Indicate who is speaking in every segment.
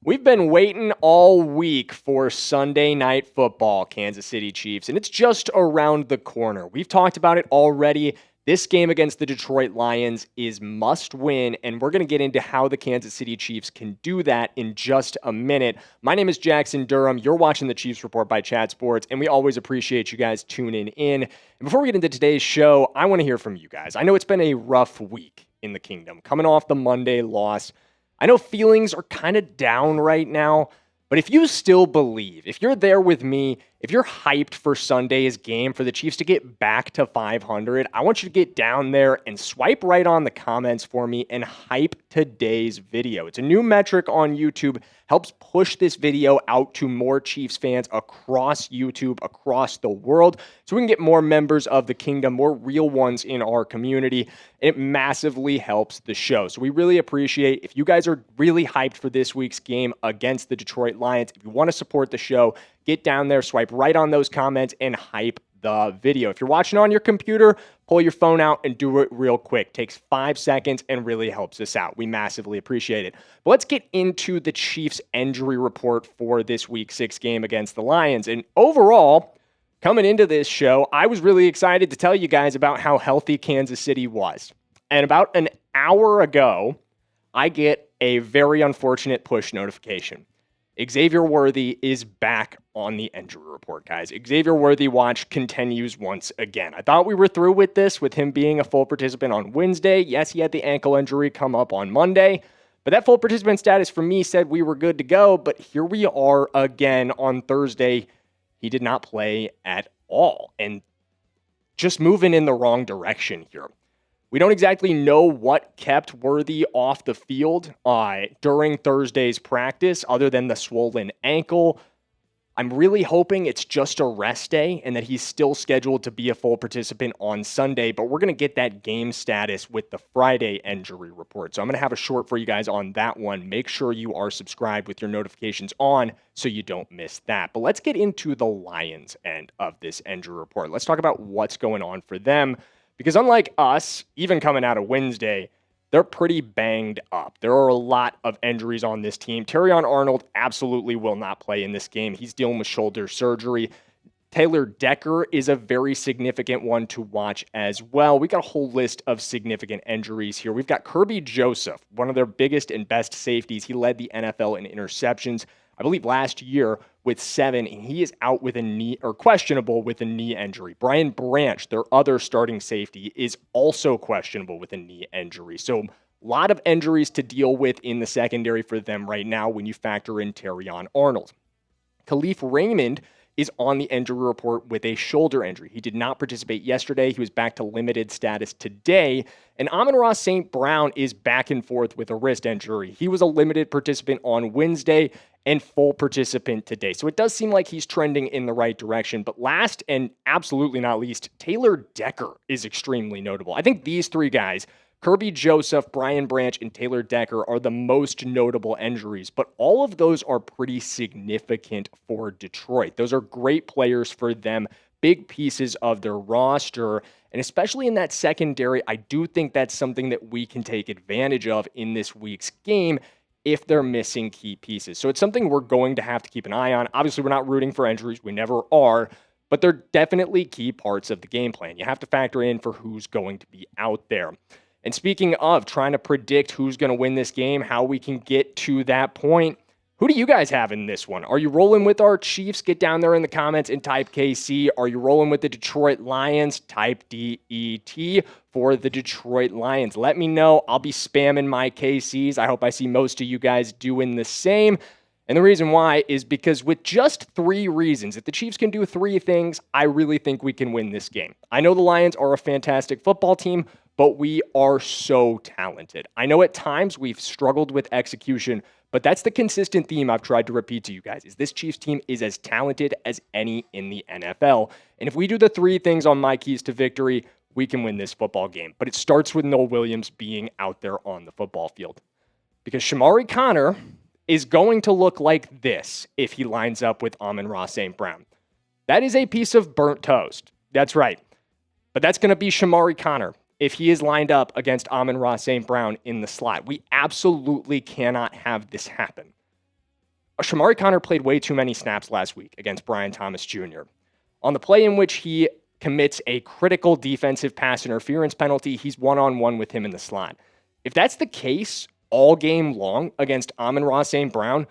Speaker 1: We've been waiting all week for Sunday Night Football, Kansas City Chiefs, and it's just around the corner. We've talked about it already. This game against the Detroit Lions is must win, and we're going to get into how the Kansas City Chiefs can do that in just a minute. My name is Jackson Durham. You're watching the Chiefs Report by Chat Sports, and we always appreciate you guys tuning in. And before we get into today's show, I want to hear from you guys. I know it's been a rough week in the kingdom, coming off the Monday loss. I know feelings are kind of down right now, but if you still believe, if you're there with me, if you're hyped for Sunday's game for the Chiefs to get back to 500, I want you to get down there and swipe right on the comments for me and hype today's video. It's a new metric on YouTube, helps push this video out to more Chiefs fans across YouTube, across the world, so we can get more members of the kingdom, more real ones in our community. It massively helps the show. So we really appreciate if you guys are really hyped for this week's game against the Detroit Lions. If you want to support the show, get down there, swipe right on those comments, and hype the video. If you're watching on your computer, pull your phone out and do it real quick. Takes 5 seconds and really helps us out. We massively appreciate it. But let's get into the Chiefs injury report for this week 6 game against the Lions. And overall, coming into this show, I was really excited to tell you guys about how healthy Kansas City was. And about an hour ago, I get a very unfortunate push notification. Xavier Worthy is back on the injury report, guys. Xavier Worthy watch continues once again. I thought we were through with this, with him being a full participant on Wednesday. Yes, he had the ankle injury come up on Monday, but that full participant status for me said we were good to go. But here we are again on Thursday. He did not play at all, and just moving in the wrong direction here. We don't exactly know what kept Worthy off the field during Thursday's practice other than the swollen ankle. I'm really hoping it's just a rest day and that he's still scheduled to be a full participant on Sunday, but we're going to get that game status with the Friday injury report. So I'm going to have a short for you guys on that one. Make sure you are subscribed with your notifications on so you don't miss that. But let's get into the Lions end of this injury report. Let's talk about what's going on for them. Because unlike us, even coming out of Wednesday, they're pretty banged up. There are a lot of injuries on this team. Terrion Arnold absolutely will not play in this game. He's dealing with shoulder surgery. Taylor Decker is a very significant one to watch as well. We got a whole list of significant injuries here. We've got Kerby Joseph, one of their biggest and best safeties. He led the NFL in interceptions, I believe, last year with 7, and he is out with a knee, or questionable with a knee injury. Brian Branch, their other starting safety, is also questionable with a knee injury. So a lot of injuries to deal with in the secondary for them right now when you factor in Terrion Arnold. Kalif Raymond is on the injury report with a shoulder injury. He did not participate yesterday. He was back to limited status today. And Amon-Ra St. Brown is back and forth with a wrist injury. He was a limited participant on Wednesday and full participant today. So it does seem like he's trending in the right direction. But last and absolutely not least, Taylor Decker is extremely notable. I think these 3 guys, Kerby Joseph, Brian Branch, and Taylor Decker, are the most notable injuries, but all of those are pretty significant for Detroit. Those are great players for them, big pieces of their roster, and especially in that secondary, I do think that's something that we can take advantage of in this week's game if they're missing key pieces. So it's something we're going to have to keep an eye on. Obviously, we're not rooting for injuries. We never are, but they're definitely key parts of the game plan. You have to factor in for who's going to be out there. And speaking of trying to predict who's going to win this game, how we can get to that point, who do you guys have in this one? Are you rolling with our Chiefs? Get down there in the comments and type KC. Are you rolling with the Detroit Lions? Type DET for the Detroit Lions. Let me know. I'll be spamming my KCs. I hope I see most of you guys doing the same. And the reason why is because with just 3 reasons, if the Chiefs can do 3 things, I really think we can win this game. I know the Lions are a fantastic football team, but we are so talented. I know at times we've struggled with execution, but that's the consistent theme I've tried to repeat to you guys, is this Chiefs team is as talented as any in the NFL. And if we do the 3 things on my keys to victory, we can win this football game. But it starts with Nohl Williams being out there on the football field. Because Shamari Connor is going to look like this if he lines up with Amon-Ra St. Brown. That is a piece of burnt toast. That's right. But that's going to be Shamari Connor if he is lined up against Amon-Ra St. Brown in the slot. We absolutely cannot have this happen. Shamari Connor played way too many snaps last week against Brian Thomas Jr. On the play in which he commits a critical defensive pass interference penalty, he's one-on-one with him in the slot. If that's the case all game long against Amon-Ra St. Brown,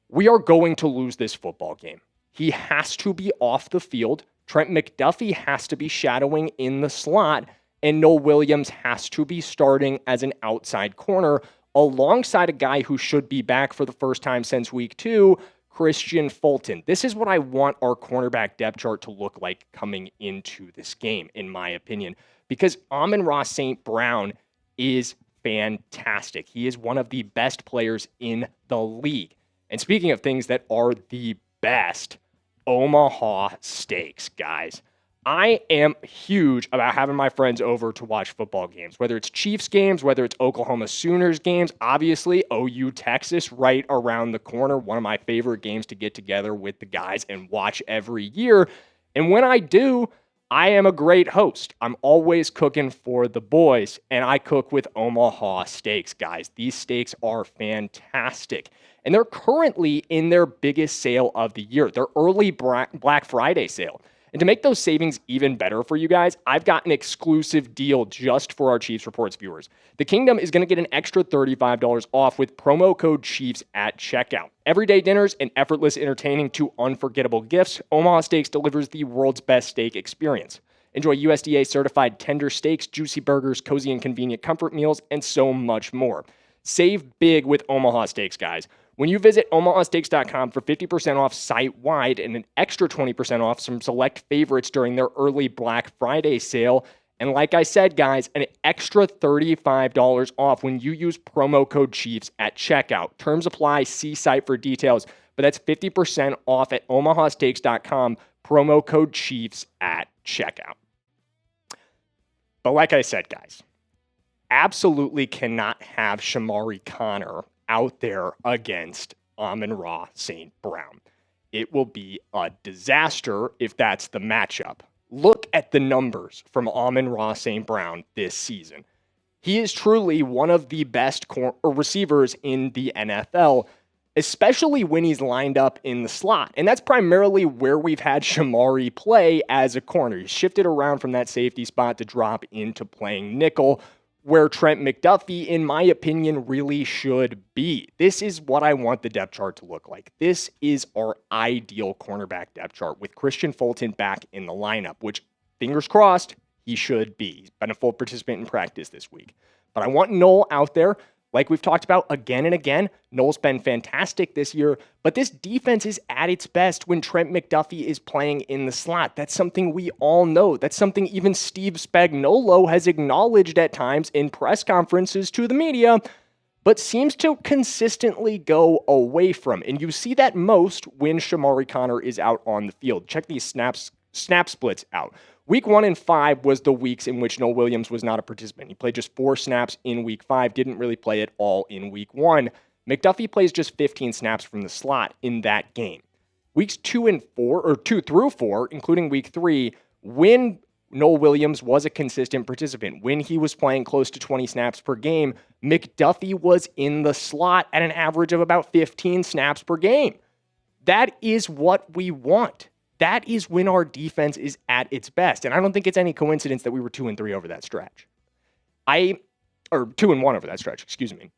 Speaker 1: we are going to lose this football game. He has to be off the field. Trent McDuffie has to be shadowing in the slot, and Nohl Williams has to be starting as an outside corner alongside a guy who should be back for the first time since week 2, Kristian Fulton. This is what I want our cornerback depth chart to look like coming into this game, in my opinion, because Amon-Ra St. Brown is fantastic. He is one of the best players in the league. And speaking of things that are the best, Omaha Steaks, guys. I am huge about having my friends over to watch football games, whether it's Chiefs games, whether it's Oklahoma Sooners games, obviously OU Texas right around the corner, one of my favorite games to get together with the guys and watch every year. And when I do, I am a great host. I'm always cooking for the boys, and I cook with Omaha Steaks, guys. These steaks are fantastic. And they're currently in their biggest sale of the year, their early Black Friday sale. And to make those savings even better for you guys, I've got an exclusive deal just for our Chiefs Reports viewers. The Kingdom is going to get an extra $35 off with promo code Chiefs at checkout. Everyday dinners and effortless entertaining to unforgettable gifts, Omaha Steaks delivers the world's best steak experience. Enjoy USDA certified tender steaks, juicy burgers, cozy and convenient comfort meals, and so much more. Save big with Omaha Steaks, guys. When you visit omahasteaks.com for 50% off site-wide and an extra 20% off some select favorites during their early Black Friday sale. And like I said, guys, an extra $35 off when you use promo code Chiefs at checkout. Terms apply. See site for details. But that's 50% off at omahasteaks.com, promo code Chiefs at checkout. But like I said, guys, absolutely cannot have Shamari Connor out there against Amon-Ra St. Brown. It will be a disaster if that's the matchup. Look at the numbers from Amon-Ra St. Brown this season. He is truly one of the best receivers in the NFL, especially when he's lined up in the slot. And that's primarily where we've had Shamari play as a corner. He's shifted around from that safety spot to drop into playing nickel, where Trent McDuffie, in my opinion, really should be. This is what I want the depth chart to look like. This is our ideal cornerback depth chart with Kristian Fulton back in the lineup, which, fingers crossed, he should be. He's been a full participant in practice this week. But I want Nohl out there. Like we've talked about again and again, Nohl's been fantastic this year, but this defense is at its best when Trent McDuffie is playing in the slot. That's something we all know. That's something even Steve Spagnuolo has acknowledged at times in press conferences to the media, but seems to consistently go away from. And you see that most when Shamari Connor is out on the field. Check these snap splits out. Week 1 and 5 was the weeks in which Nohl Williams was not a participant. He played just 4 snaps in week 5, didn't really play at all in week 1. McDuffie plays just 15 snaps from the slot in that game. Weeks 2 through 4, including week 3, when Nohl Williams was a consistent participant, when he was playing close to 20 snaps per game, McDuffie was in the slot at an average of about 15 snaps per game. That is what we want. That is when our defense is at its best. And I don't think it's any coincidence that we were 2-3 over that stretch. 2-1 over that stretch, excuse me.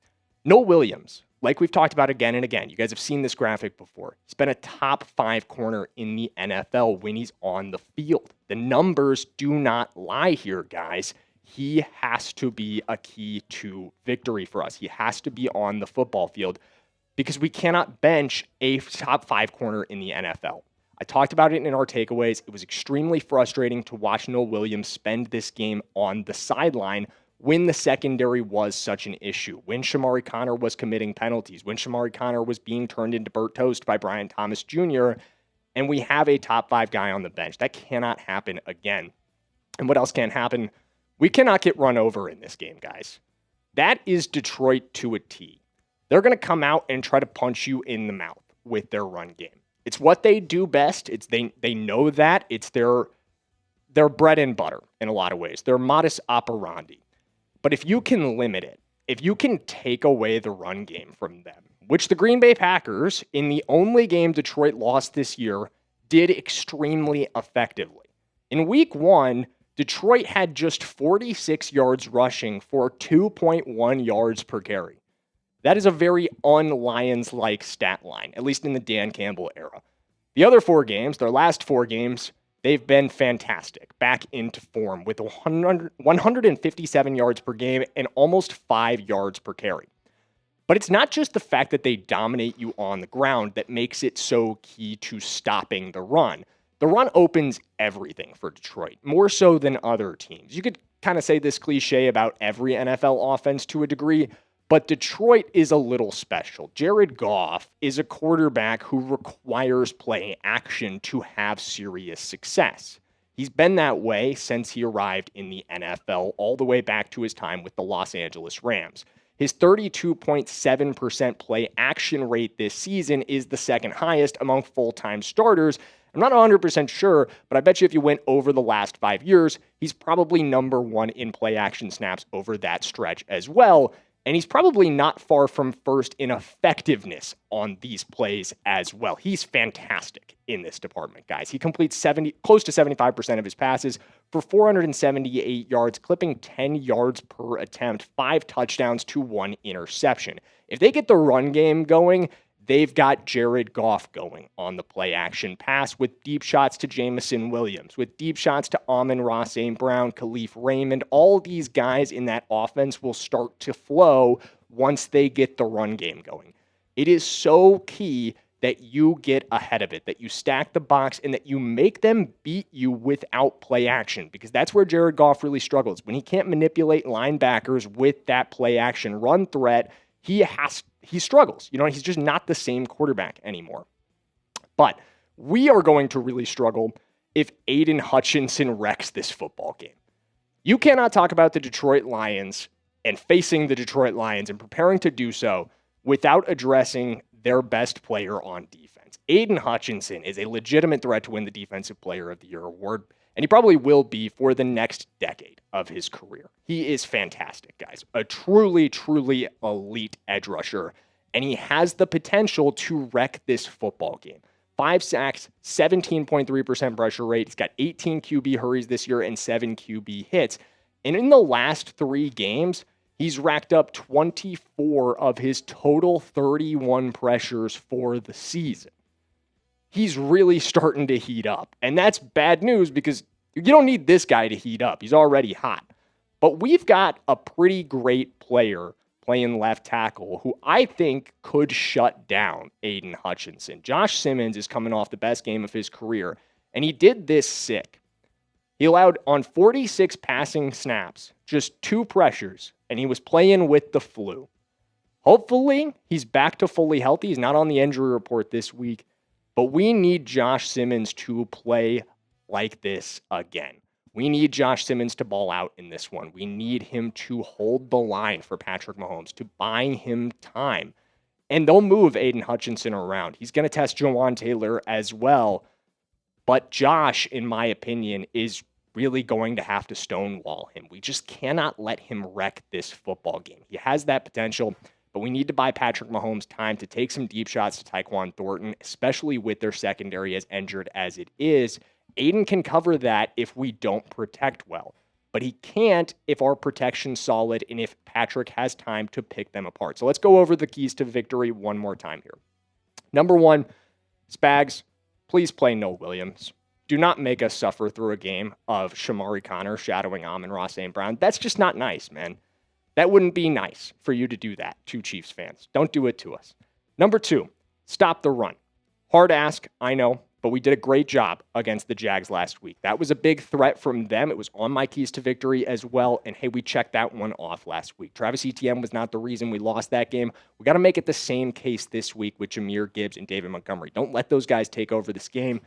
Speaker 1: Nohl Williams, like we've talked about again and again, you guys have seen this graphic before. He's been a top 5 corner in the NFL when he's on the field. The numbers do not lie here, guys. He has to be a key to victory for us. He has to be on the football field because we cannot bench a top 5 corner in the NFL. I talked about it in our takeaways. It was extremely frustrating to watch Nohl Williams spend this game on the sideline when the secondary was such an issue, when Shamari Connor was committing penalties, when Shamari Connor was being turned into burnt toast by Brian Thomas Jr., and we have a top 5 guy on the bench. That cannot happen again. And what else can't happen? We cannot get run over in this game, guys. That is Detroit to a T. They're going to come out and try to punch you in the mouth with their run game. It's what they do best. They know that. It's their bread and butter in a lot of ways. Their modus operandi. But if you can limit it, if you can take away the run game from them, which the Green Bay Packers, in the only game Detroit lost this year, did extremely effectively. In week 1, Detroit had just 46 yards rushing for 2.1 yards per carry. That is a very un-Lions-like stat line, at least in the Dan Campbell era. The other 4 games, their last 4 games, they've been fantastic, back into form with 157 yards per game and almost 5 yards per carry. But it's not just the fact that they dominate you on the ground that makes it so key to stopping the run. The run opens everything for Detroit, more so than other teams. You could kind of say this cliche about every NFL offense to a degree, but Detroit is a little special. Jared Goff is a quarterback who requires play action to have serious success. He's been that way since he arrived in the NFL, all the way back to his time with the Los Angeles Rams. His 32.7% play action rate this season is the second highest among full-time starters. I'm not 100% sure, but I bet you if you went over the last 5 years, he's probably number 1 in play action snaps over that stretch as well. And he's probably not far from first in effectiveness on these plays as well. He's fantastic in this department, guys. He completes close to 75% of his passes for 478 yards, clipping 10 yards per attempt, 5 touchdowns to 1 interception. If they get the run game going, they've got Jared Goff going on the play action pass with deep shots to Jameson Williams, with deep shots to Amon-Ra St. Brown, Kalif, Raymond. All these guys in that offense will start to flow once they get the run game going. It is so key that you get ahead of it, that you stack the box, and that you make them beat you without play action, because that's where Jared Goff really struggles. When he can't manipulate linebackers with that play action run threat, he struggles. He's just not the same quarterback anymore. But we are going to really struggle if Aidan Hutchinson wrecks this football game. You cannot talk about the Detroit Lions and facing the Detroit Lions and preparing to do so without addressing their best player on defense. Aidan Hutchinson is a legitimate threat to win the Defensive Player of the Year award, and he probably will be for the next decade of his career. He is fantastic, guys. A truly, truly elite edge rusher, and he has the potential to wreck this football game. 5 sacks, 17.3% pressure rate. He's got 18 QB hurries this year and 7 QB hits. And in the last 3 games, he's racked up 24 of his total 31 pressures for the season. He's really starting to heat up. And that's bad news because you don't need this guy to heat up. He's already hot. But we've got a pretty great player playing left tackle who I think could shut down Aidan Hutchinson. Josh Simmons is coming off the best game of his career, and he did this sick. He allowed on 46 passing snaps, just 2 pressures, and he was playing with the flu. Hopefully, he's back to fully healthy. He's not on the injury report this week, but we need Josh Simmons to play like this again. We need Josh Simmons to ball out in this one. We need him to hold the line for Patrick Mahomes, to buy him time. And they'll move Aidan Hutchinson around. He's going to test Jawan Taylor as well. But Josh, in my opinion, is really going to have to stonewall him. We just cannot let him wreck this football game. He has that potential, but we need to buy Patrick Mahomes time to take some deep shots to Tyquan Thornton, especially with their secondary as injured as it is. Aidan can cover that if we don't protect well, but he can't if our protection's solid and if Patrick has time to pick them apart. So let's go over the keys to victory one more time here. Number 1, Spags, please play Nohl Williams. Do not make us suffer through a game of Shamari Connor shadowing Amon-Ra St. Brown. That's just not nice, man. That wouldn't be nice for you to do that to Chiefs fans. Don't do it to us. Number 2, stop the run. Hard ask, I know, but we did a great job against the Jags last week. That was a big threat from them. It was on my keys to victory as well. And hey, we checked that one off last week. Travis Etienne was not the reason we lost that game. We got to make it the same case this week with Jahmyr, Gibbs, and David Montgomery. Don't let those guys take over this game.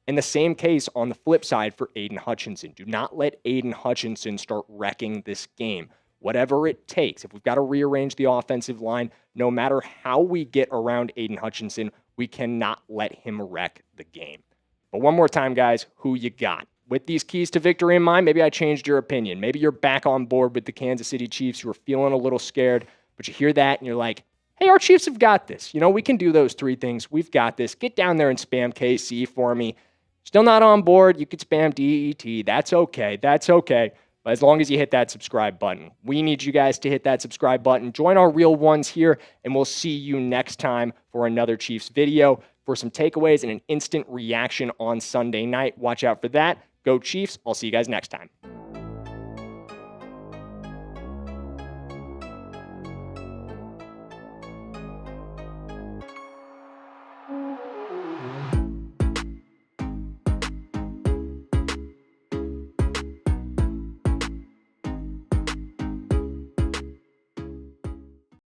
Speaker 1: And the same case on the flip side for Aidan Hutchinson. Do not let Aidan Hutchinson start wrecking this game. Whatever it takes. If we've got to rearrange the offensive line, no matter how we get around Aidan Hutchinson, we cannot let him wreck the game. But one more time, guys, who you got? With these keys to victory in mind, maybe I changed your opinion. Maybe you're back on board with the Kansas City Chiefs. You were feeling a little scared, but you hear that and you're like, hey, our Chiefs have got this. We can do those 3 things. We've got this. Get down there and spam KC for me. Still not on board, you could spam DET. That's okay. But as long as you hit that subscribe button. We need you guys to hit that subscribe button. Join our real ones here, and we'll see you next time for another Chiefs video for some takeaways and an instant reaction on Sunday night. Watch out for that. Go Chiefs. I'll see you guys next time.